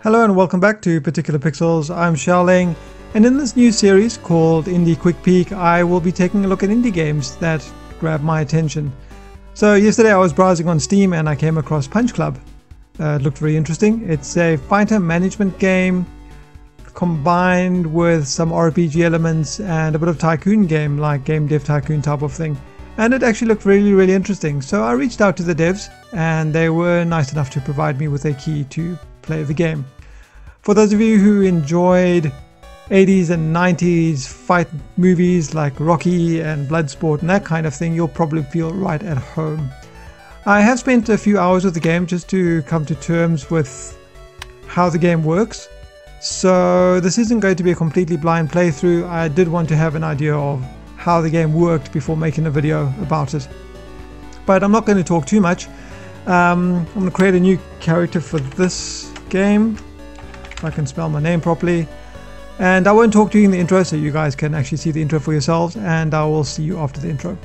Hello and welcome back to ParticularPixels. I'm Xiaoling, and in this new series called Indie Quick Peek, I will be taking a look at indie games that grab my attention. So yesterday I was browsing on Steam and I came across Punch Club. It looked very interesting. It's a fighter management game combined with some RPG elements and a bit of tycoon game, like Game Dev Tycoon type of thing. And it actually looked really interesting. So I reached out to the devs and they were nice enough to provide me with a key to play the game. For those of you who enjoyed 80s and 90s fight movies like Rocky and Bloodsport and that kind of thing, you'll probably feel right at home. I have spent a few hours with the game just to come to terms with how the game works. So this isn't going to be a completely blind playthrough. I did want to have an idea of how the game worked before making a video about it. But I'm not going to talk too much. I'm going to create a new character for this game, if I can spell my name properly. And I won't talk to you in the intro, so you guys can actually see the intro for yourselves, and I will see you after the intro.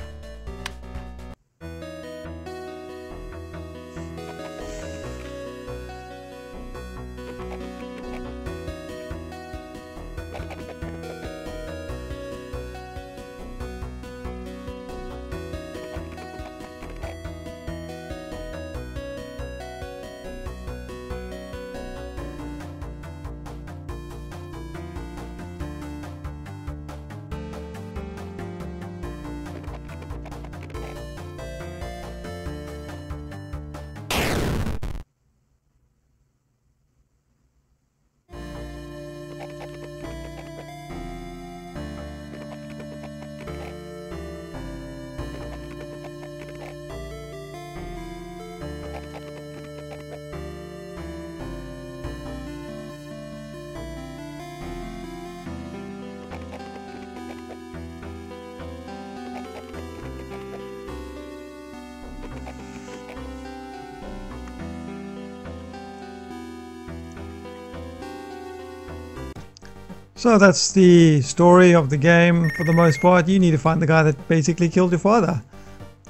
So that's the story of the game for the most part. You need to find the guy that basically killed your father.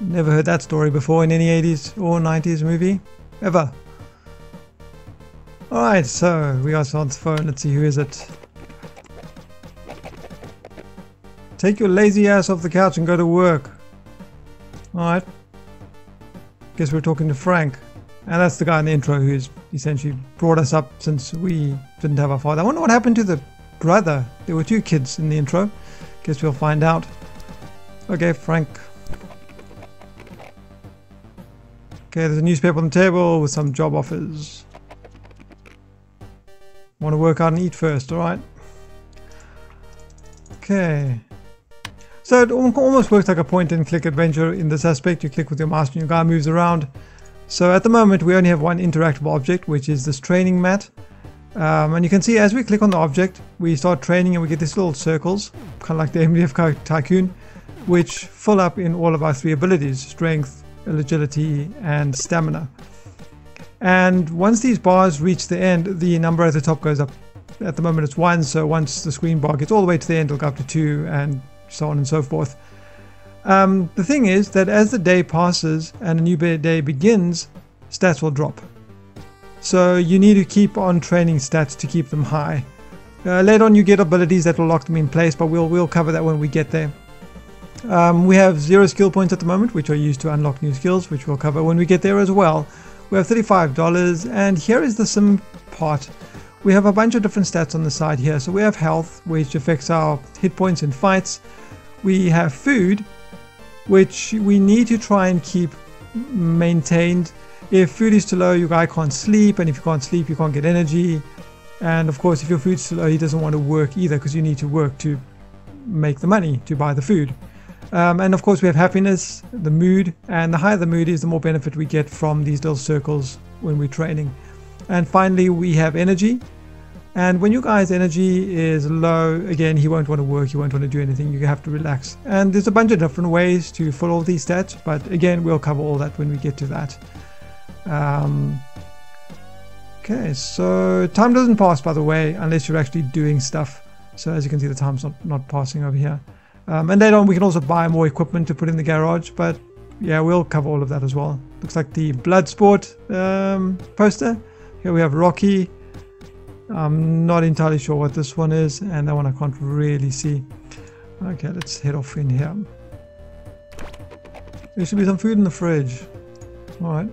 Never heard that story before in any 80s or 90s movie, ever. Alright, so we got on the phone. Let's see, who is it? Take your lazy ass off the couch and go to work. Alright. Guess we're talking to Frank. And that's the guy in the intro who's essentially brought us up since we didn't have our father. I wonder what happened to the brother. There were two kids in the intro. Guess we'll find out. Okay, Frank. Okay, there's a newspaper on the table with some job offers. Want to work out and eat first, alright? Okay. So it almost works like a point and click adventure in this aspect. You click with your mouse and your guy moves around. So at the moment we only have one interactable object, which is this training mat. And you can see as we click on the object, we start training and we get these little circles, kind of like the MDF Tycoon, which fill up in all of our three abilities: strength, agility, and stamina. And once these bars reach the end, the number at the top goes up. At the moment it's 1, so once the screen bar gets all the way to the end, it'll go up to 2, and so on and so forth. The thing is that as the day passes and a new day begins, stats will drop. So you need to keep on training stats to keep them high. Later on you get abilities that will lock them in place, but we'll cover that when we get there. We have 0 skill points at the moment, which are used to unlock new skills, which we'll cover when we get there as well. We have $35, and here is the sim part. We have a bunch of different stats on the side here. So we have health, which affects our hit points in fights. We have food, which we need to try and keep maintained. If food is too low, your guy can't sleep, and if you can't sleep, you can't get energy. And of course, if your food's too low, he doesn't want to work either, because you need to work to make the money to buy the food. And of course, we have happiness, the mood, and the higher the mood is, the more benefit we get from these little circles when we're training. And finally, we have energy. And when your guy's energy is low, again, he won't want to work, he won't want to do anything, you have to relax. And there's a bunch of different ways to fill all these stats, but again, we'll cover all that when we get to that. Okay, so time doesn't pass, by the way, unless you're actually doing stuff. So as you can see, the time's not passing over here. And later on we can also buy more equipment to put in the garage, but yeah, we'll cover all of that as well. Looks like the Bloodsport poster. Here we have Rocky. I'm not entirely sure what this one is, and that one I can't really see. Okay, let's head off in here. There should be some food in the fridge. Alright.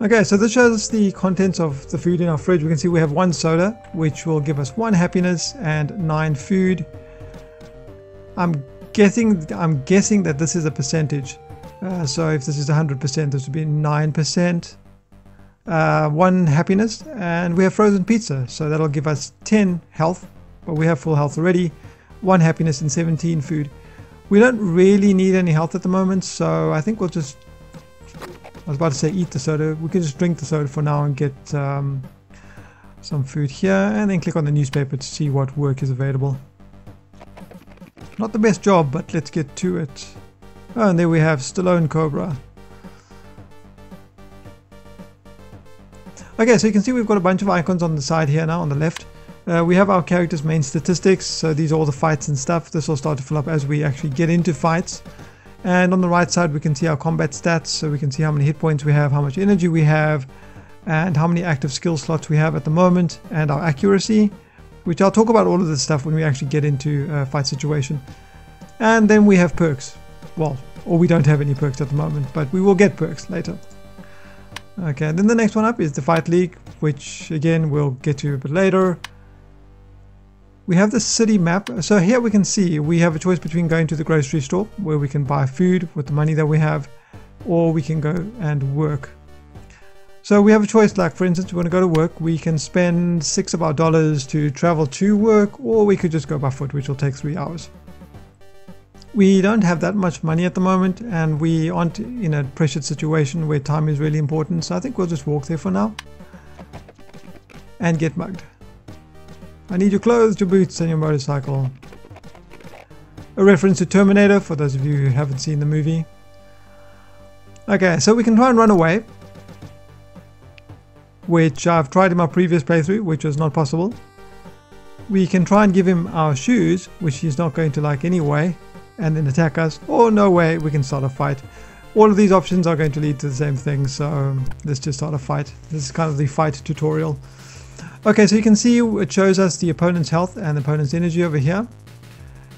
Okay, so this shows us the contents of the food in our fridge. We can see we have 1 soda, which will give us 1 happiness and 9 food. I'm guessing that this is a percentage. So if this is 100%, this would be 9%. 1 happiness, and we have frozen pizza, so that'll give us 10 health, but we have full health already. 1 happiness and 17 food. We don't really need any health at the moment, so I think we'll just, I was about to say eat the soda. We can just drink the soda for now and get some food here, and then click on the newspaper to see what work is available. Not the best job, but let's get to it. Oh, and there we have Stallone Cobra. Okay, so you can see we've got a bunch of icons on the side here now on the left. We have our character's main statistics, so these are all the fights and stuff. This will start to fill up as we actually get into fights. And on the right side we can see our combat stats, so we can see how many hit points we have, how much energy we have, and how many active skill slots we have at the moment, and our accuracy, which I'll talk about all of this stuff when we actually get into a fight situation. And then we have perks. Well, or we don't have any perks at the moment, but we will get perks later. Okay, and then the next one up is the Fight League, which again we'll get to a bit later. We have the city map. So here we can see we have a choice between going to the grocery store, where we can buy food with the money that we have, or we can go and work. So we have a choice, like for instance, we want to go to work. We can spend $6 of our dollars to travel to work, or we could just go by foot, which will take 3 hours. We don't have that much money at the moment, and we aren't in a pressured situation where time is really important, so I think we'll just walk there for now and get mugged. I need your clothes, your boots, and your motorcycle. A reference to Terminator for those of you who haven't seen the movie. Okay, so we can try and run away, which I've tried in my previous playthrough, which was not possible. We can try and give him our shoes, which he's not going to like anyway, and then attack us, or no way, we can start a fight. All of these options are going to lead to the same thing, so let's just start a fight. This is kind of the fight tutorial. Okay, so you can see it shows us the opponent's health and the opponent's energy over here,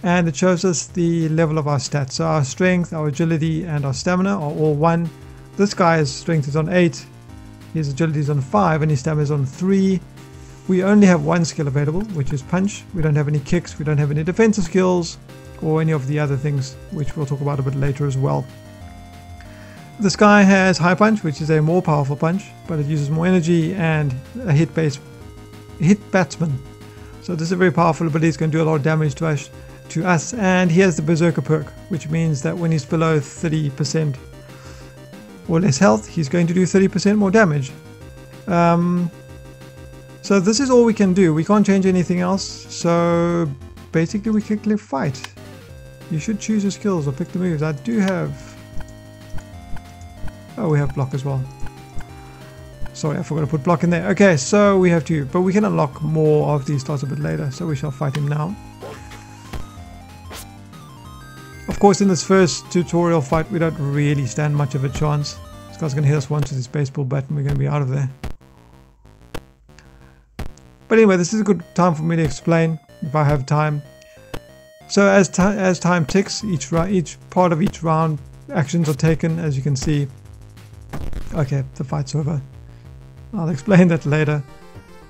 and it shows us the level of our stats. So our strength, our agility, and our stamina are all 1. This guy's strength is on 8, his agility is on 5, and his stamina is on 3. We only have 1 skill available, which is punch. We don't have any kicks, we don't have any defensive skills, or any of the other things, which we'll talk about a bit later as well. This guy has high punch, which is a more powerful punch, but it uses more energy, and a hit batsman. So this is a very powerful ability. It's going to do a lot of damage to us, and he has the Berserker perk, which means that when he's below 30% or less health, he's going to do 30% more damage. So this is all we can do. We can't change anything else, so basically we can click fight. You should choose your skills or pick the moves. I do have... oh, we have block as well. Sorry, I forgot to put block in there. Okay, so we have 2, but we can unlock more of these slots a bit later, so we shall fight him now. Of course, in this first tutorial fight, we don't really stand much of a chance. This guy's going to hit us once with his baseball bat and we're going to be out of there. But anyway, this is a good time for me to explain, if I have time. So as time ticks, each part of each round, actions are taken, as you can see. Okay, the fight's over. I'll explain that later.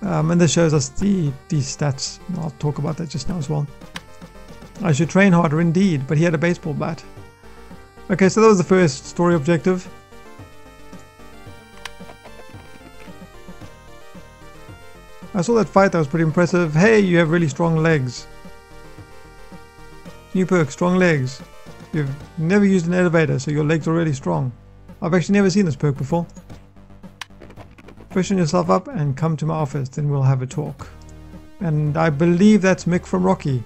And this shows us the stats. I'll talk about that just now as well. I should train harder indeed, but he had a baseball bat. Okay, so that was the first story objective. I saw that fight, that was pretty impressive. Hey, you have really strong legs. New perk, strong legs. You've never used an elevator, so your legs are really strong. I've actually never seen this perk before. Freshen yourself up and come to my office, then we'll have a talk. And I believe that's Mick from Rocky.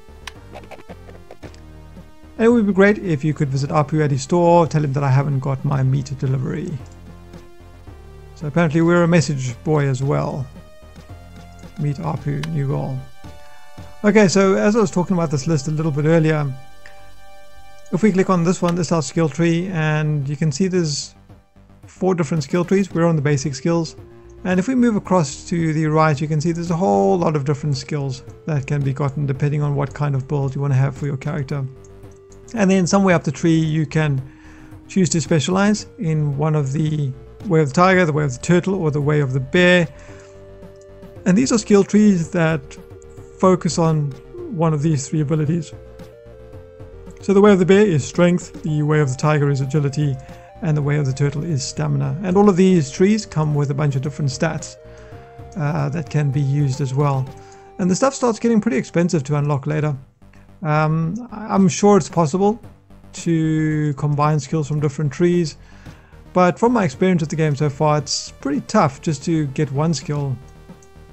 And it would be great if you could visit Apu at his store, tell him that I haven't got my meat delivery. So apparently we're a message boy as well. Meet Apu, new goal. Okay, so as I was talking about this list a little bit earlier, if we click on this one, this is our skill tree, and you can see there's 4 different skill trees. We're on the basic skills, And if we move across to the right, you can see there's a whole lot of different skills that can be gotten depending on what kind of build you want to have for your character. And then somewhere up the tree you can choose to specialize in one of the way of the tiger, the way of the turtle, or the way of the bear. And these are skill trees that focus on one of these three abilities. So the way of the bear is strength, the way of the tiger is agility, and the way of the turtle is stamina. And all of these trees come with a bunch of different stats that can be used as well. And the stuff starts getting pretty expensive to unlock later. I'm sure it's possible to combine skills from different trees, but from my experience with the game so far, it's pretty tough just to get one skill,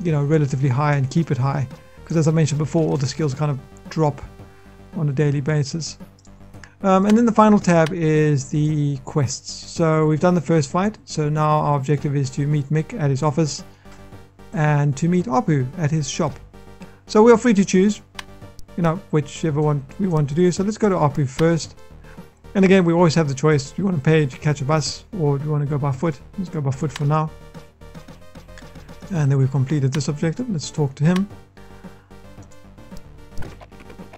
you know, relatively high and keep it high. Because as I mentioned before, all the skills kind of drop on a daily basis. And then the final tab is the quests. So we've done the first fight, so now our objective is to meet Mick at his office and to meet Apu at his shop. So we are free to choose, you know, whichever one we want to do. So let's go to Apu first. And again, we always have the choice. Do you want to pay to catch a bus, or do you want to go by foot? Let's go by foot for now. And then we've completed this objective. Let's talk to him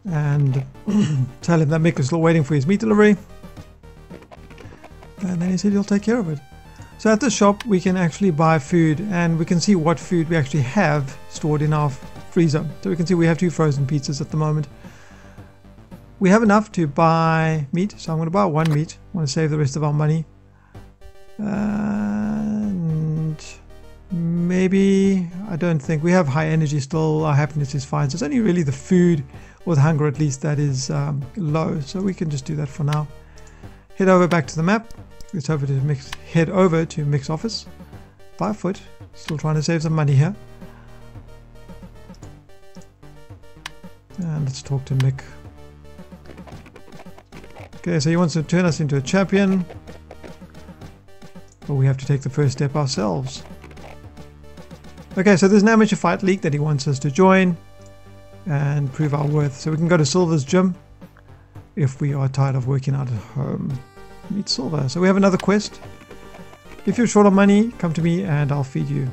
and tell him that Mick is still waiting for his meat delivery, and then he said he'll take care of it. So at the shop we can actually buy food, and we can see what food we actually have stored in our freezer. So we can see we have 2 frozen pizzas at the moment. We have enough to buy meat, so I'm going to buy 1 meat. I want to save the rest of our money, and maybe, I don't think we have high energy still. Our happiness is fine, so it's only really the food, or the hunger at least, that is low, so we can just do that for now. Head over back to the map. Let's head over to Mick's office by foot. Still trying to save some money here. And let's talk to Mick. Okay, so he wants to turn us into a champion, but we have to take the first step ourselves. Okay, so there's an amateur fight league that he wants us to join and prove our worth. So we can go to Silver's gym if we are tired of working out at home. Meet Silver. So we have another quest. If you're short on money, come to me and I'll feed you.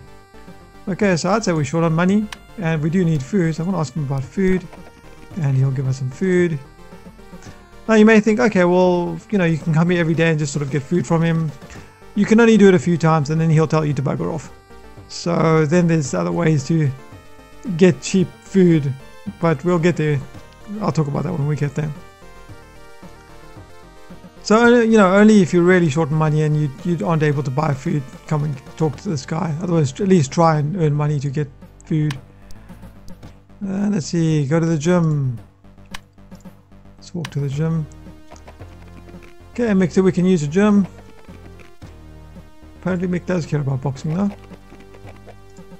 Okay, so I'd say we're short on money and we do need food. So I'm going to ask him about food and he'll give us some food. Now you may think, okay, well, you know, you can come here every day and just sort of get food from him. You can only do it a few times and then he'll tell you to bugger off. So then there's other ways to get cheap food, but we'll get there. I'll talk about that when we get there. So, you know, only if you're really short on money and you aren't able to buy food, come and talk to this guy. Otherwise, at least try and earn money to get food. Let's see, go to the gym. Let's walk to the gym. Okay, Mick said we can use the gym. Apparently Mick does care about boxing though.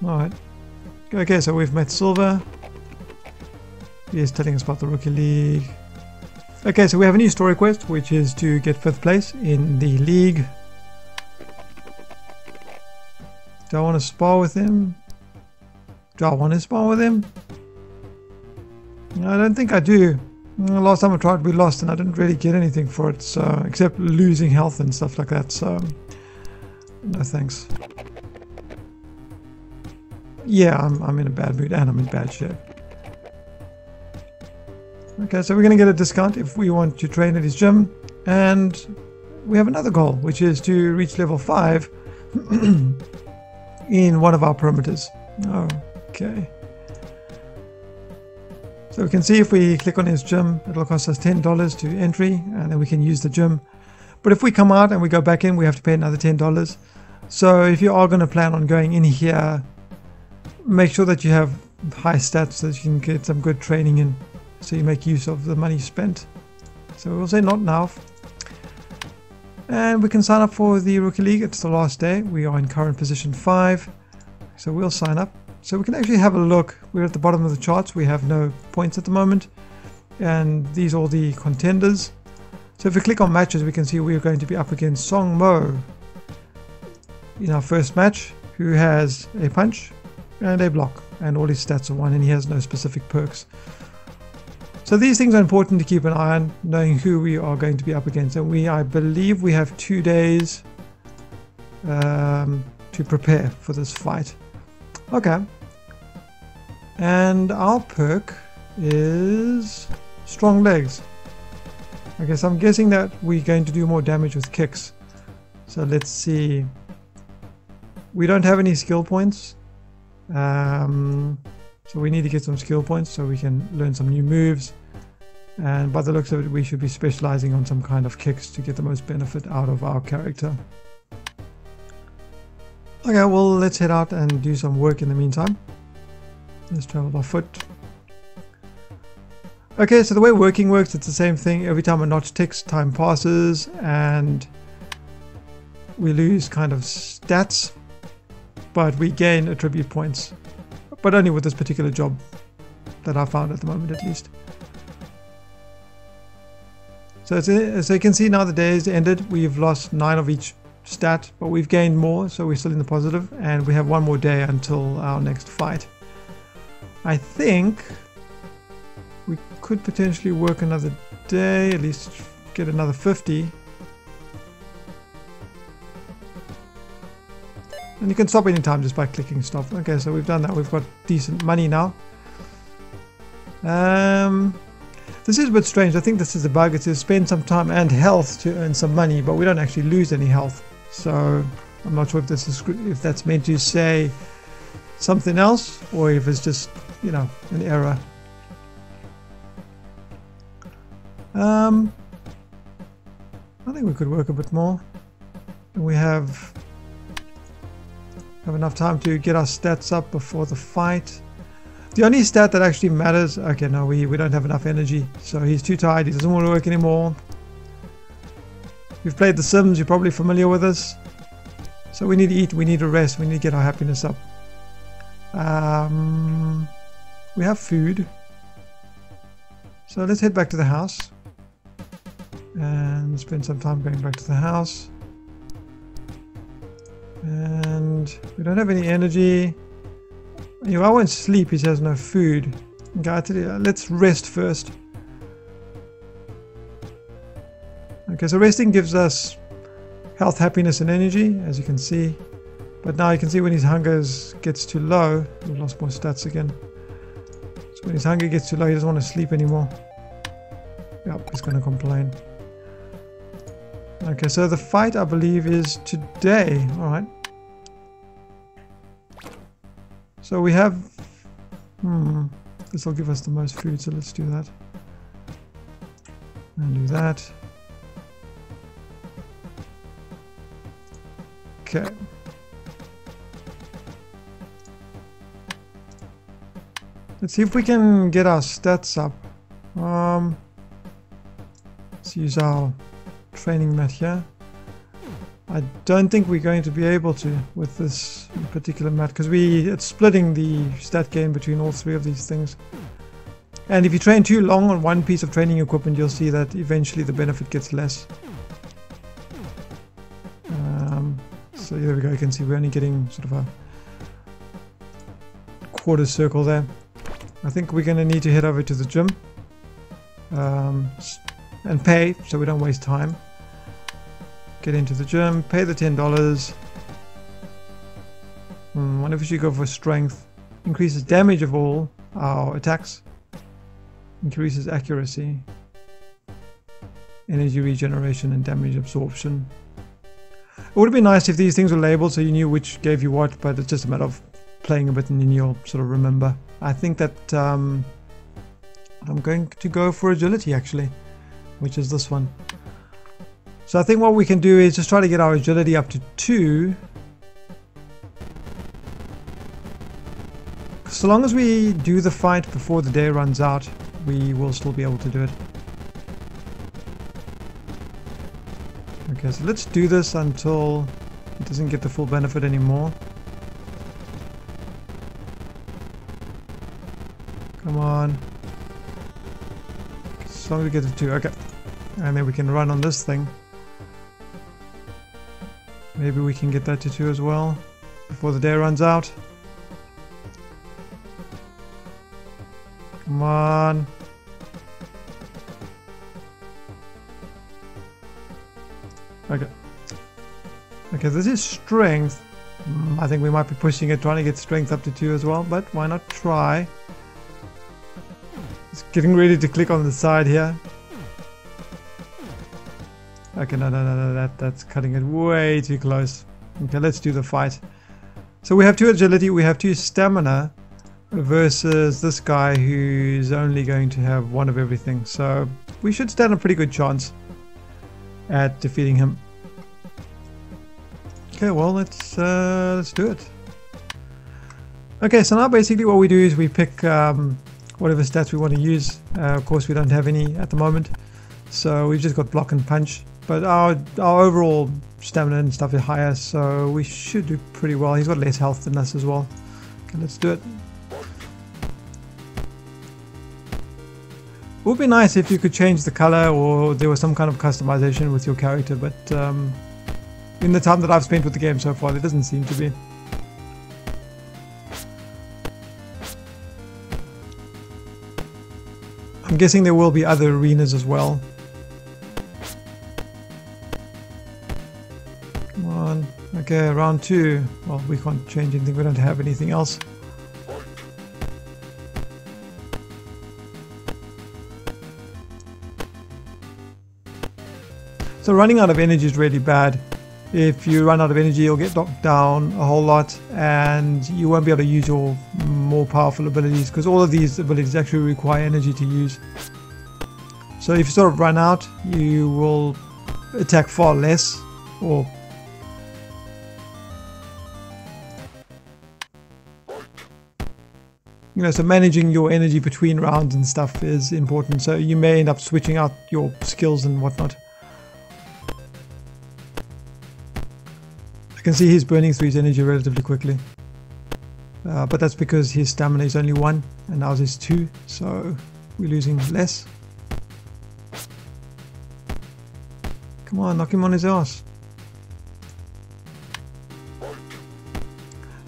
Alright. Okay, so we've met Silver. He is telling us about the Rookie League. Okay, so we have a new story quest, which is to get 5th place in the league. Do I want to spar with him? Do I want to spar with him? No, I don't think I do. Last time I tried, we lost and I didn't really get anything for it, so except losing health and stuff like that, so no thanks. Yeah, I'm in a bad mood and I'm in bad shape. Okay, so we're going to get a discount if we want to train at his gym, and we have another goal, which is to reach level 5 in one of our perimeters. Okay. So we can see if we click on his gym, it'll cost us $10 to entry, and then we can use the gym. But if we come out and we go back in, we have to pay another $10. So if you are going to plan on going in here, make sure that you have high stats so that you can get some good training in, so you make use of the money spent. So we'll say not now. And we can sign up for the Rookie League. It's the last day. We are in current position 5. So we'll sign up. So we can actually have a look. We're at the bottom of the charts. We have no points at the moment. And these are the contenders. So if we click on matches, we can see we're going to be up against Song Mo in our first match, who has a punch and a block. And all his stats are 1, and he has no specific perks. So these things are important to keep an eye on, knowing who we are going to be up against. And I believe we have 2 days to to prepare for this fight. Okay. And our perk is strong legs. Okay, so I'm guessing that we're going to do more damage with kicks. So let's see. We don't have any skill points. So we need to get some skill points so we can learn some new moves. And by the looks of it, we should be specializing on some kind of kicks to get the most benefit out of our character. Okay, well, let's head out and do some work in the meantime. Let's travel by foot. Okay, so the way working works, it's the same thing. Every time a notch ticks, time passes, and we lose kind of stats, but we gain attribute points. But only with this particular job that I found at the moment, at least. So as you can see now, the day is ended. We've lost 9 of each stat, but we've gained more, so we're still in the positive, and we have one more day until our next fight. I think we could potentially work another day, at least get another 50. And you can stop anytime just by clicking stop. Okay, so we've done that. We've got decent money now. This is a bit strange. I think this is a bug. It says spend some time and health to earn some money, but we don't actually lose any health. So I'm not sure if this is, if that's meant to say something else, or if it's just, you know, an error. I think we could work a bit more. We have enough time to get our stats up before the fight. The only stat that actually matters, okay, no, we don't have enough energy, so he's too tired, he doesn't want to work anymore. You've played The Sims, you're probably familiar with this. So we need to eat, we need to rest, we need to get our happiness up. We have food. So let's head back to the house. And spend some time going back to the house. And we don't have any energy. You know, I won't sleep, he has no food. Okay, I tell you, let's rest first. Okay, so resting gives us health, happiness, and energy, as you can see. But now you can see when his hunger gets too low, we've lost more stats again. So when his hunger gets too low, he doesn't want to sleep anymore. Yep, he's going to complain. Okay, so the fight, I believe, is today. Alright. So we have... this will give us the most food, so let's do that. And do that. Okay. Let's see if we can get our stats up. Let's use our training mat here. I don't think we're going to be able to with this particular mat because it's splitting the stat gain between all 3 of these things. And if you train too long on one piece of training equipment, you'll see that eventually the benefit gets less. So there we go, you can see we're only getting sort of a quarter circle there. I think we're going to need to head over to the gym and pay so we don't waste time. Get into the gym, pay the $10. Wonder if we should go for strength. Increases damage of all our attacks. Increases accuracy. Energy regeneration and damage absorption. It would have been nice if these things were labeled so you knew which gave you what, but it's just a matter of playing a bit and then you'll sort of remember. I think that I'm going to go for agility actually, which is this one. So I think what we can do is just try to get our agility up to 2. So long as we do the fight before the day runs out, we will still be able to do it. Okay, so let's do this until it doesn't get the full benefit anymore. Come on. As long as we get to 2, okay. And then we can run on this thing. Maybe we can get that to 2 as well before the day runs out. Come on. Okay. Okay, this is strength. I think we might be pushing it, trying to get strength up to 2 as well, but why not try? It's getting ready to click on the side here. Okay, no, that's cutting it way too close. Okay, let's do the fight. So we have 2 agility, we have 2 stamina versus this guy who's only going to have 1 of everything. So we should stand a pretty good chance at defeating him. Okay, well, let's do it. Okay, so now basically what we do is we pick whatever stats we want to use. Of course, we don't have any at the moment, so we've just got block and punch. But our overall stamina and stuff is higher, so we should do pretty well. He's got less health than us as well. Okay, let's do it. It would be nice if you could change the color or there was some kind of customization with your character, but in the time that I've spent with the game so far, there doesn't seem to be. I'm guessing there will be other arenas as well. Come on. Okay, round 2. Well, we can't change anything. We don't have anything else. So running out of energy is really bad. If you run out of energy, you'll get knocked down a whole lot and you won't be able to use your more powerful abilities, because all of these abilities actually require energy to use. So if you sort of run out, you will attack far less, or so managing your energy between rounds and stuff is important. So you may end up switching out your skills and whatnot. You can see he's burning through his energy relatively quickly, but that's because his stamina is only 1 and ours is 2, so we're losing less. Come on, knock him on his ass.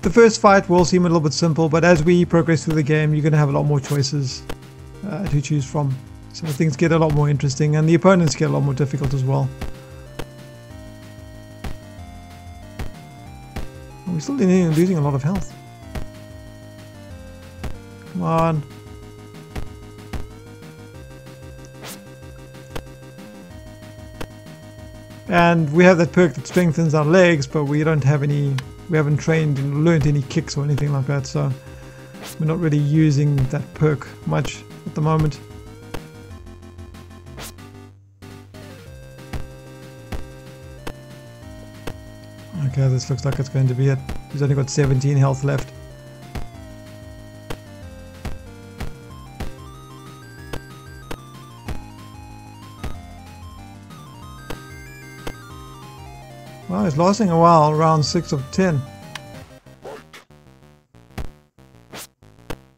The first fight will seem a little bit simple, but as we progress through the game, you're going to have a lot more choices to choose from, so things get a lot more interesting and the opponents get a lot more difficult as well. We're still losing a lot of health. Come on. And we have that perk that strengthens our legs, but we don't have any, we haven't trained and learned any kicks or anything like that, so we're not really using that perk much at the moment. Okay, this looks like it's going to be it. He's only got 17 health left. Well, it's lasting a while, round 6 of 10.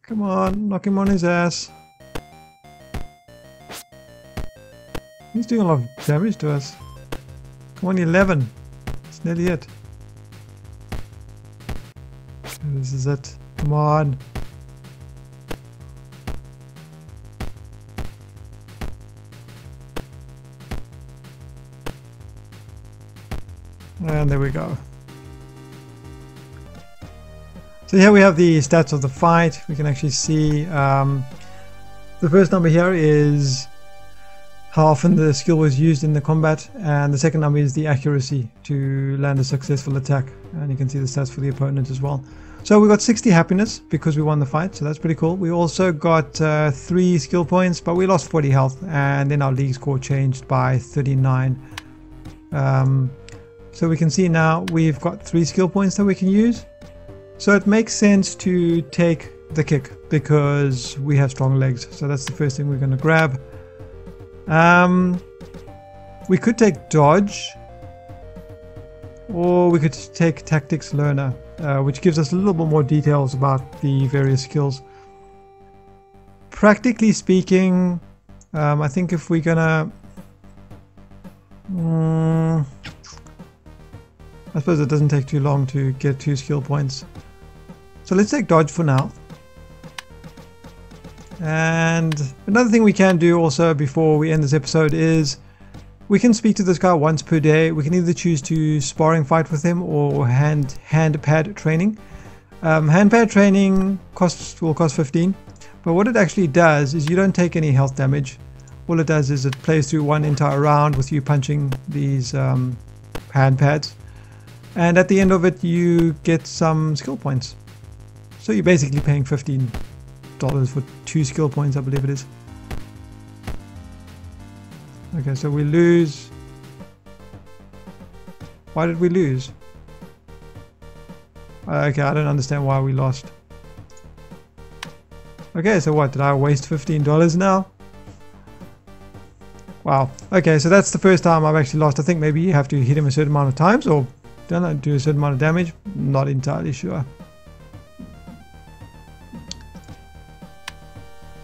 Come on, knock him on his ass. He's doing a lot of damage to us. Come on, 11. It's nearly it. Okay, this is it. Come on. And there we go. So here we have the stats of the fight. We can actually see the first number here is how often the skill was used in the combat, and the second number is the accuracy to land a successful attack, and you can see the stats for the opponent as well. So we got 60 happiness because we won the fight, so that's pretty cool. We also got 3 skill points, but we lost 40 health, and then our league score changed by 39. So we can see now we've got 3 skill points that we can use. So it makes sense to take the kick because we have strong legs. So that's the first thing we're going to grab. We could take dodge, or we could take tactics learner, which gives us a little bit more details about the various skills. Practically speaking, I think if we're gonna I suppose it doesn't take too long to get 2 skill points. So let's take dodge for now. And another thing we can do also before we end this episode is We can speak to this guy once per day. We can either choose to sparring fight with him or hand pad training. Hand pad training will cost 15, but what it actually does is you don't take any health damage. All it does is it plays through one entire round with you punching these hand pads, and at the end of it you get some skill points. So you're basically paying $15 for 2 skill points, I believe it is. Okay, so we lose. Why did we lose? Okay, I don't understand why we lost. Okay, so what, did I waste $15 now? Wow. Okay, so that's the first time I've actually lost. I think maybe you have to hit him a certain amount of times, or don't know, do a certain amount of damage. Not entirely sure.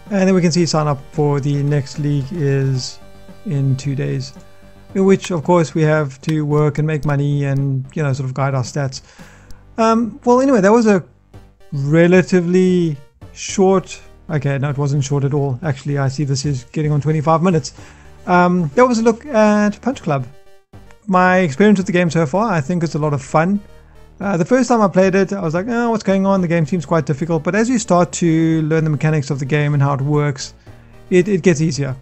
And then we can see sign up for the next league is in 2 days, in which of course we have to work and make money and, you know, sort of guide our stats. Well, anyway, that was a relatively short, okay, no, it wasn't short at all. Actually, I see this is getting on 25 minutes. That was a look at Punch Club. My experience with the game so far, I think it's a lot of fun. The first time I played it, I was like, oh, what's going on? The game seems quite difficult. But as you start to learn the mechanics of the game and how it works, it gets easier.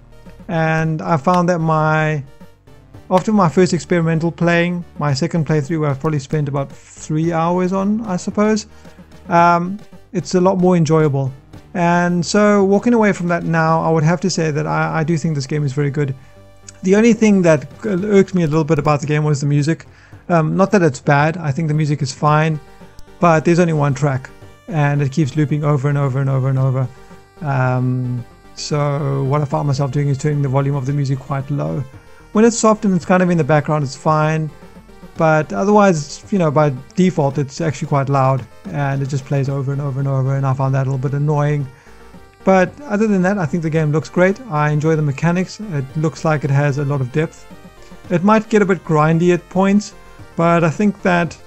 And I found that after my first experimental playing, my second playthrough I've probably spent about 3 hours on, I suppose. It's a lot more enjoyable. And so walking away from that now, I would have to say that I do think this game is very good. The only thing that irked me a little bit about the game was the music. Not that it's bad, I think the music is fine, but there's only one track and it keeps looping over and over and over and over. So what I found myself doing is turning the volume of the music quite low. When it's soft and it's kind of in the background, it's fine, but otherwise, you know, by default it's actually quite loud and it just plays over and over and over, and I found that a little bit annoying. But other than that, I think the game looks great. I enjoy the mechanics. It looks like it has a lot of depth. It might get a bit grindy at points, but I think that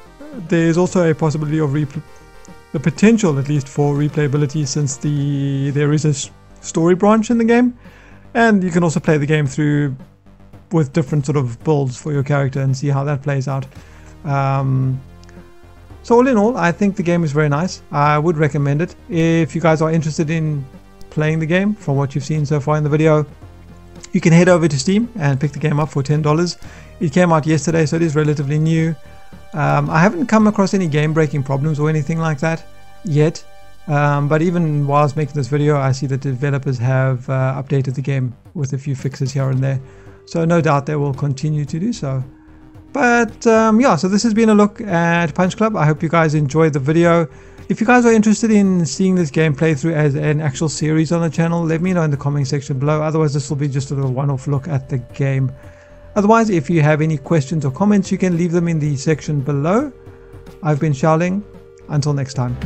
there's also a possibility of the potential, at least, for replayability, since there is a story branch in the game, and you can also play the game through with different sort of builds for your character and see how that plays out. So all in all, I think the game is very nice. I would recommend it. If you guys are interested in playing the game, from what you've seen so far in the video, you can head over to Steam and pick the game up for $10. It came out yesterday, so it is relatively new. I haven't come across any game-breaking problems or anything like that yet. But even while I was making this video, I see that developers have updated the game with a few fixes here and there. So no doubt they will continue to do so. But yeah, so this has been a look at Punch Club. I hope you guys enjoyed the video. If you guys are interested in seeing this game playthrough as an actual series on the channel, let me know in the comment section below. Otherwise, this will be just a little one-off look at the game. Otherwise, if you have any questions or comments, you can leave them in the section below. I've been Xiaoling. Until next time.